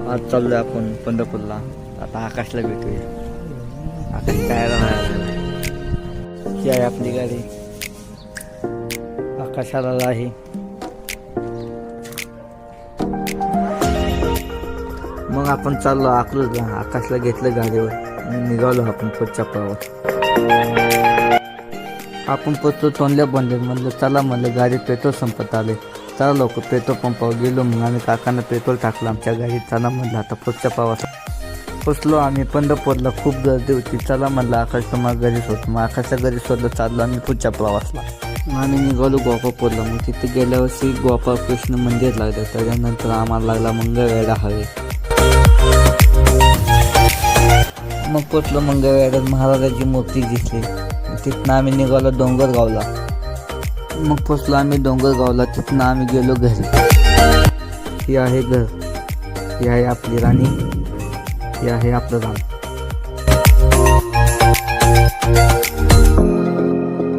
आज चाललोय आपण पंढरपूरला. आता आकाशला भेटूया. आकाश तयार नाही. ही आहे आपली गाडी. आकाश आलेला आहे. मग आपण चाललो अकलूजला. आकाशला घेतलं गाडीवर आणि निघालो आपण पुढच्या प्रवास. आपण पोचलो तोंडल्या बनले. म्हणलं चला, म्हणलं गाडीत पेट्रोल संपत आले. चला लवकर पेट्रोल पंपावर गेलो. मग आम्ही काकांना पेट्रोल टाकलं आमच्या गाडीत. चला म्हणलं आता पुढच्या प्रवासात पोचलो आम्ही पंढरपूरला. खूप गर्दी होती. चला म्हणलं आकाश तुम्हाला घरी सोडतो. मग आकाशच्या घरी सोडलं. चाललो आम्ही पुढच्या प्रवासला. मग आम्ही निघालो गोपापूरला. मग तिथे गेल्यावर्षी गोपाळकृष्ण मंदिर लागलं. त्याच्यानंतर आम्हाला लागला मंगळवेढा हवे. मग पोचलो मंगळवेढ्यात. महाराजाची मूर्ती दिसली. तिथनं आम्ही निघालो डोंगरगावला. मग पोचलो आम्ही डोंगरगावला. तिथनं आम्ही गेलो घरी. ही आहे घर. ही आहे आपली राणी. हे आहे आपलं राम.